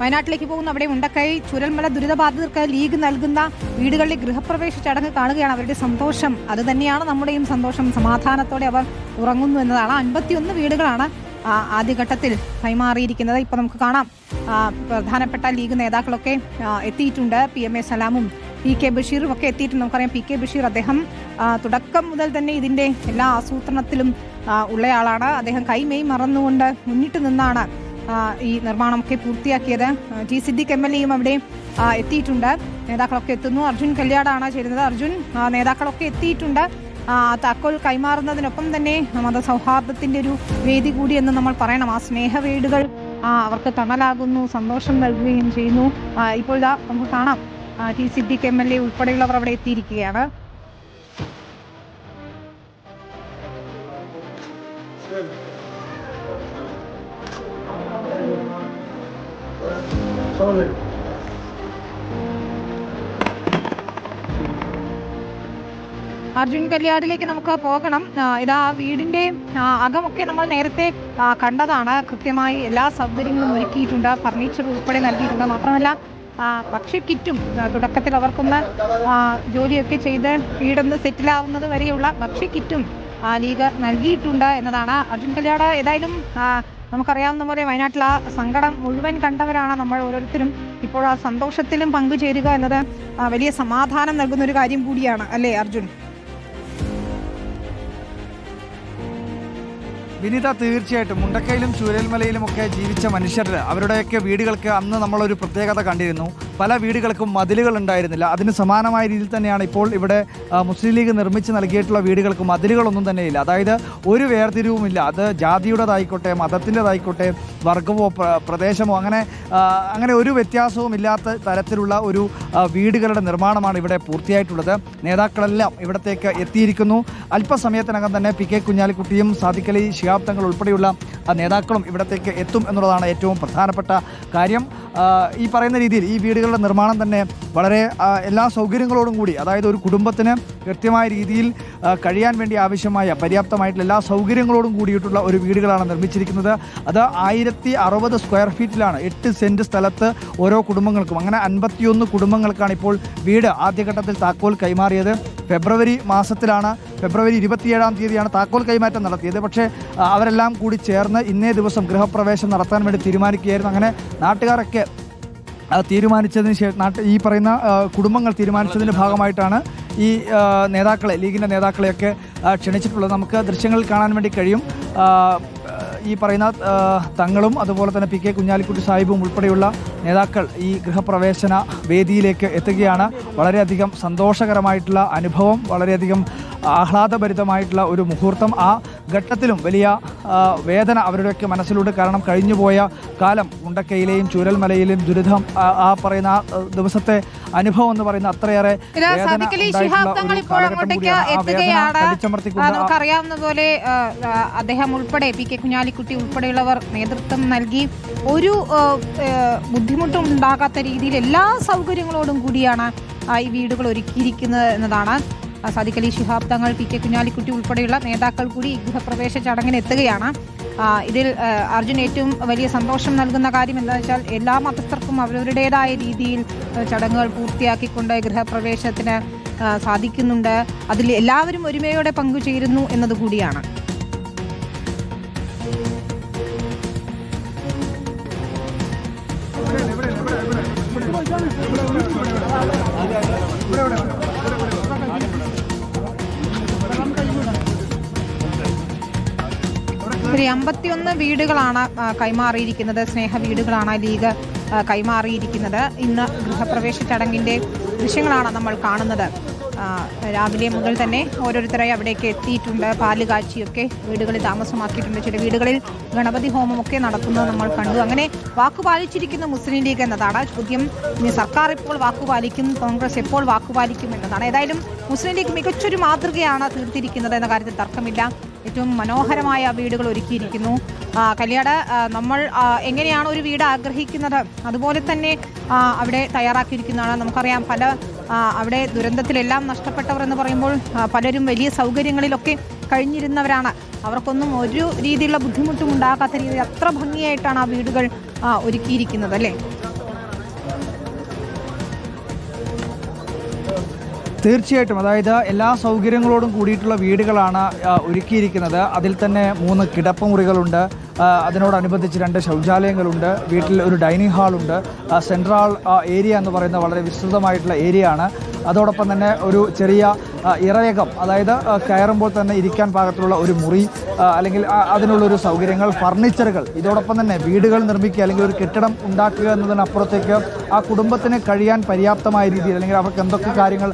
വയനാട്ടിലേക്ക് പോകുന്ന അവിടെ മുണ്ടക്കൈ ചുരൽമല ദുരിതബാധിതർക്ക് ലീഗ് നൽകുന്ന വീടുകളിലെ ഗൃഹപ്രവേശ ചടങ്ങ് കാണുകയാണ് അവരുടെ സന്തോഷം. അത് തന്നെയാണ് നമ്മുടെയും സന്തോഷം. സമാധാനത്തോടെ അവർ ഉറങ്ങുന്നു എന്നതാണ്. 51 വീടുകളാണ് ആദ്യഘട്ടത്തിൽ കൈമാറിയിരിക്കുന്നത്. ഇപ്പോൾ നമുക്ക് കാണാം പ്രധാനപ്പെട്ട ലീഗ് നേതാക്കളൊക്കെ എത്തിയിട്ടുണ്ട്. PMA സലാമും PK ബഷീറും ഒക്കെ എത്തിയിട്ടുണ്ട്. നമുക്കറിയാം PK ബഷീർ അദ്ദേഹം തുടക്കം മുതൽ തന്നെ ഇതിൻ്റെ എല്ലാ ആസൂത്രണത്തിലും ഉള്ളയാളാണ്. അദ്ദേഹം കൈമെയ് മറന്നുകൊണ്ട് മുന്നിട്ട് നിന്നാണ് ഈ നിർമ്മാണമൊക്കെ പൂർത്തിയാക്കിയത്. T സിദ്ദിഖ് MLA യും അവിടെ എത്തിയിട്ടുണ്ട്. നേതാക്കളൊക്കെ എത്തുന്നു. അർജുൻ കല്യാടാണ് ചേരുന്നത്. അർജുൻ, നേതാക്കളൊക്കെ എത്തിയിട്ടുണ്ട്. താക്കോൽ കൈമാറുന്നതിനൊപ്പം തന്നെ മതസൗഹാർദ്ദത്തിൻ്റെ ഒരു വേദി കൂടി എന്ന് നമ്മൾ പറയണം. ആ സ്നേഹവേടുകൾ അവർക്ക് തണലാകുന്നു, സന്തോഷം നൽകുകയും ചെയ്യുന്നു. ഇപ്പോൾ ഇതാ നമുക്ക് കാണാം T സിദ്ദിഖ് MLA ഉൾപ്പെടെയുള്ളവർ അവിടെ എത്തിയിരിക്കുകയാണ്. അർജുൻ കല്യാടിലേക്ക് നമുക്ക് പോകണം. ഇതാ വീടിൻ്റെ അകമൊക്കെ നമ്മൾ നേരത്തെ കണ്ടതാണ്. കൃത്യമായി എല്ലാ സൗകര്യങ്ങളും ഒരുക്കിയിട്ടുണ്ട്. ഫർണിച്ചർ ഉൾപ്പെടെ നൽകിയിട്ടുണ്ട്. മാത്രമല്ല ഭക്ഷ്യക്കിറ്റും തുടക്കത്തിൽ അവർക്കൊന്ന് ജോലിയൊക്കെ ചെയ്ത് വീടൊന്ന് സെറ്റിലാവുന്നത് വരെയുള്ള ഭക്ഷ്യക്കിറ്റും ലീഗ് നൽകിയിട്ടുണ്ട് എന്നതാണ്. അർജുൻ കല്യാട് ഏതായാലും നമുക്കറിയാവുന്ന പോലെ വയനാട്ടിൽ ആ സങ്കടം മുഴുവൻ കണ്ടവരാണ് നമ്മൾ ഓരോരുത്തരും. ഇപ്പോൾ ആ സന്തോഷത്തിലും പങ്കുചേരുക എന്നത് വലിയ സമാധാനം നൽകുന്ന ഒരു കാര്യം കൂടിയാണ്, അല്ലേ അർജുൻ? വിനീത, തീർച്ചയായിട്ടും മുണ്ടക്കയിലും ചൂരൽമലയിലും ഒക്കെ ജീവിച്ച മനുഷ്യർ അവരുടെയൊക്കെ വീടുകൾക്ക് അന്ന് നമ്മളൊരു പ്രത്യേകത കണ്ടിരുന്നു. പല വീടുകൾക്കും മതിലുകൾ ഉണ്ടായിരുന്നില്ല. അതിന് സമാനമായ രീതിയിൽ തന്നെയാണ് ഇപ്പോൾ ഇവിടെ മുസ്ലിം ലീഗ് നിർമ്മിച്ച് നൽകിയിട്ടുള്ള വീടുകൾക്ക് മതിലുകളൊന്നും തന്നെയില്ല. അതായത് ഒരു വേർതിരിവുമില്ല. അത് ജാതിയുടേതായിക്കോട്ടെ, മതത്തിൻ്റെതായിക്കോട്ടെ, വർഗമോ പ്രദേശമോ അങ്ങനെ ഒരു വ്യത്യാസവും ഇല്ലാത്ത തരത്തിലുള്ള ഒരു വീടുകളുടെ നിർമ്മാണമാണ് ഇവിടെ പൂർത്തിയായിട്ടുള്ളത്. നേതാക്കളെല്ലാം ഇവിടത്തേക്ക് എത്തിയിരിക്കുന്നു. അല്പസമയത്തിനകം തന്നെ PK കുഞ്ഞാലിക്കുട്ടിയും സാദിഖ് അലി ശിഹാബ് തങ്ങൾ ഉൾപ്പെടെയുള്ള നേതാക്കളും ഇവിടത്തേക്ക് എത്തും എന്നുള്ളതാണ് ഏറ്റവും പ്രധാനപ്പെട്ട കാര്യം. ഈ പറയുന്ന രീതിയിൽ ഈ വീടുകളുടെ നിർമ്മാണം തന്നെ വളരെ എല്ലാ സൗകര്യങ്ങളോടും കൂടി, അതായത് ഒരു കുടുംബത്തിന് കൃത്യമായ രീതിയിൽ കഴിയാൻ വേണ്ടി ആവശ്യമായ പര്യാപ്തമായിട്ടുള്ള എല്ലാ സൗകര്യങ്ങളോടും കൂടിയിട്ടുള്ള ഒരു വീടുകളാണ് നിർമ്മിച്ചിരിക്കുന്നത്. അത് 1060 സ്ക്വയർ ഫീറ്റിലാണ്, 8 സെൻറ്റ് സ്ഥലത്ത് ഓരോ കുടുംബങ്ങൾക്കും. അങ്ങനെ 51 കുടുംബങ്ങൾക്കാണ് ഇപ്പോൾ വീട് ആദ്യഘട്ടത്തിൽ താക്കോൽ കൈമാറിയത്. ഫെബ്രുവരി മാസത്തിലാണ്, ഫെബ്രുവരി 27-ാം തീയതിയാണ് താക്കോൽ കൈമാറ്റം നടത്തിയത്. പക്ഷേ അവരെല്ലാം കൂടി ചേർന്ന് ഇന്നേ ദിവസം ഗൃഹപ്രവേശം നടത്താൻ വേണ്ടി തീരുമാനിക്കുകയായിരുന്നു. അങ്ങനെ നാട്ടുകാരൊക്കെ തീരുമാനിച്ചതിന് ശേഷം ഈ പറയുന്ന കുടുംബങ്ങൾ തീരുമാനിച്ചതിൻ്റെ ഭാഗമായിട്ടാണ് ഈ നേതാക്കളെ, ലീഗിൻ്റെ നേതാക്കളെയൊക്കെ ക്ഷണിച്ചിട്ടുള്ളത്. നമുക്ക് ദൃശ്യങ്ങളിൽ കാണാൻ വേണ്ടി കഴിയും. ഈ പറയുന്ന തങ്ങളും അതുപോലെ തന്നെ PK കുഞ്ഞാലിക്കുട്ടി സാഹിബും ഉൾപ്പെടെയുള്ള നേതാക്കൾ ഈ ഗൃഹപ്രവേശന വേദിയിലേക്ക് എത്തുകയാണ്. വളരെയധികം സന്തോഷകരമായിട്ടുള്ള അനുഭവം, വളരെയധികം ആഹ്ലാദഭരിതമായിട്ടുള്ള ഒരു മുഹൂർത്തം. ആ ഘട്ടത്തിലും വലിയ വേദന അവരുടെയൊക്കെ മനസ്സിലൂടെ. കാരണം കഴിഞ്ഞുപോയ കാലം മുണ്ടക്കയിലെയും ചൂരൽമലയിലെയും ദുരിതം, ആ പറയുന്ന ദിവസത്തെ അനുഭവം എന്ന് പറയുന്ന അത്രയേറെ നമുക്കറിയാവുന്ന പോലെ അദ്ദേഹം ഉൾപ്പെടെ PK കുഞ്ഞാലിക്കുട്ടി ഉൾപ്പെടെയുള്ളവർ നേതൃത്വം നൽകി ഒരു ബുദ്ധിമുട്ടും ഉണ്ടാകാത്ത രീതിയിൽ എല്ലാ സൗകര്യങ്ങളോടും കൂടിയാണ് ഈ വീടുകൾ ഒരുക്കിയിരിക്കുന്നത് എന്നതാണ്. സാദിഖ് അലി ശിഹാബ് തങ്ങൾ, PK കുഞ്ഞാലിക്കുട്ടി ഉൾപ്പെടെയുള്ള നേതാക്കൾ കൂടി ഈ ഗൃഹപ്രവേശ ചടങ്ങിന് എത്തുകയാണ്. ഇതിൽ അർജുൻ ഏറ്റവും വലിയ സന്തോഷം നൽകുന്ന കാര്യം എന്താണെന്ന് വെച്ചാൽ എല്ലാ മതസ്ഥർക്കും അവരവരുടേതായ രീതിയിൽ ചടങ്ങുകൾ പൂർത്തിയാക്കിക്കൊണ്ട് ഗൃഹപ്രവേശത്തിന് സാധിക്കുന്നുണ്ട്. അതിൽ എല്ലാവരും ഒരുമയോടെ പങ്കുചേരുന്നു എന്നതുകൂടിയാണ്. ഒരു 51 വീടുകളാണ് കൈമാറിയിരിക്കുന്നത്. സ്നേഹ വീടുകളാണ് ലീഗ് കൈമാറിയിരിക്കുന്നത്. ഇന്ന് ഗൃഹപ്രവേശ ചടങ്ങിൻ്റെ ദൃശ്യങ്ങളാണ് നമ്മൾ കാണുന്നത്. രാവിലെ മുതൽ തന്നെ ഓരോരുത്തരായി അവിടേക്ക് എത്തിയിട്ടുണ്ട്. പാല് കാച്ചിയൊക്കെ വീടുകളിൽ താമസമാക്കിയിട്ടുണ്ട്. ചില വീടുകളിൽ ഗണപതി ഹോമമൊക്കെ നടക്കുന്നത് നമ്മൾ കണ്ടു. അങ്ങനെ വാക്കുപാലിച്ചിരിക്കുന്ന മുസ്ലിം ലീഗ് എന്നതാണ് ചോദ്യം. ഇനി സർക്കാർ ഇപ്പോൾ വാക്കുപാലിക്കും, കോൺഗ്രസ് എപ്പോൾ വാക്കുപാലിക്കും എന്നതാണ്. ഏതായാലും മുസ്ലിം ലീഗ് മികച്ചൊരു മാതൃകയാണ് തീർത്തിരിക്കുന്നത് എന്ന കാര്യത്തിൽ തർക്കമില്ല. ഏറ്റവും മനോഹരമായ വീടുകൾ ഒരുക്കിയിരിക്കുന്നു. കല്യാട്, നമ്മൾ എങ്ങനെയാണ് ഒരു വീട് ആഗ്രഹിക്കുന്നത് അതുപോലെ തന്നെ അവിടെ തയ്യാറാക്കിയിരിക്കുന്നതാണ്. നമുക്കറിയാം പല അവിടെ ദുരന്തത്തിലെല്ലാം നഷ്ടപ്പെട്ടവർ എന്ന് പറയുമ്പോൾ പലരും വലിയ സൗകര്യങ്ങളിലൊക്കെ കഴിഞ്ഞിരുന്നവരാണ്. അവർക്കൊന്നും ഒരു രീതിയിലുള്ള ബുദ്ധിമുട്ടും ഉണ്ടാകാത്ത രീതിയിൽ അത്ര ഭംഗിയായിട്ടാണ് ആ വീടുകൾ ഒരുക്കിയിരിക്കുന്നത്, അല്ലേ? തീർച്ചയായിട്ടും, അതായത് എല്ലാ സൗകര്യങ്ങളോടും കൂടിയിട്ടുള്ള വീടുകളാണ് ഒരുക്കിയിരിക്കുന്നത്. അതിൽ തന്നെ 3 കിടപ്പുമുറികളുണ്ട്, അതിനോടനുബന്ധിച്ച് 2 ശൗചാലയങ്ങളുണ്ട്, വീട്ടിൽ ഒരു ഡൈനിങ് ഹാളുണ്ട്, സെൻട്രൽ ഏരിയ എന്ന് പറയുന്ന വളരെ വിസ്തൃതമായിട്ടുള്ള ഏരിയ ആണ്. അതോടൊപ്പം തന്നെ ഒരു ചെറിയ ഇറയകം, അതായത് കയറുമ്പോൾ തന്നെ ഇരിക്കാൻ പാകത്തിലുള്ള ഒരു മുറി, അല്ലെങ്കിൽ അതിനുള്ളൊരു സൗകര്യങ്ങൾ, ഫർണിച്ചറുകൾ. ഇതോടൊപ്പം തന്നെ വീടുകൾ നിർമ്മിക്കുക അല്ലെങ്കിൽ ഒരു കെട്ടിടം ഉണ്ടാക്കുക എന്നതിനപ്പുറത്തേക്ക് ആ കുടുംബത്തിന് കഴിയാൻ പര്യാപ്തമായ രീതിയിൽ അല്ലെങ്കിൽ അവർക്ക് എന്തൊക്കെ കാര്യങ്ങൾ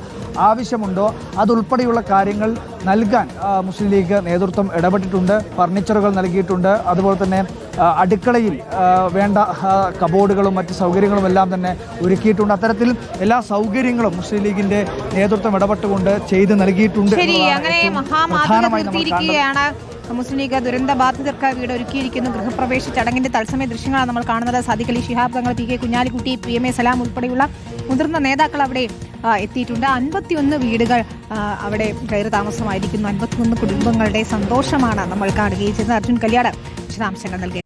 ആവശ്യമുണ്ടോ അതുൾപ്പെടെയുള്ള കാര്യങ്ങൾ നൽകാൻ മുസ്ലിം ലീഗ് നേതൃത്വം ഇടപെട്ടിട്ടുണ്ട്. ഫർണിച്ചറുകൾ നൽകിയിട്ടുണ്ട്. അതുപോലെ തന്നെ അടുക്കളയിൽ വേണ്ട കബോർഡുകളും മറ്റ് സൗകര്യങ്ങളും എല്ലാം തന്നെ ഒരുക്കിയിട്ടുണ്ട്. അത്തരത്തിൽ എല്ലാ സൗകര്യങ്ങളും മുസ്ലിം ലീഗിന്റെ നേതൃത്വം ഇടപെട്ടുകൊണ്ട് ചെയ്ത് നൽകിയിട്ടുണ്ട്. അങ്ങനെ മഹാമാതൃകയാണ് മുസ്ലിം ലീഗ് ദുരന്ത ബാധിതർക്ക് വീട് ഒരുക്കിയിരിക്കുന്നു. ഗൃഹപ്രവേശ ചടങ്ങിന്റെ തത്സമയ ദൃശ്യങ്ങളാണ് നമ്മൾ കാണുന്നത്. Sadiq Ali Shihab Thangal, P K Kunhalikutty, PMA സലാം ഉൾപ്പെടെയുള്ള മുതിർന്ന നേതാക്കൾ അവിടെ എത്തിയിട്ടുണ്ട്. 51 വീടുകൾ അവിടെ കയറി താമസമായിരിക്കുന്നു. 51 കുടുംബങ്ങളുടെ സന്തോഷമാണ് നമ്മൾ കാണുകയും ചെയ്യുന്നത്. അർജുൻ കല്യാട് വിശദാംശങ്ങൾ നൽകി.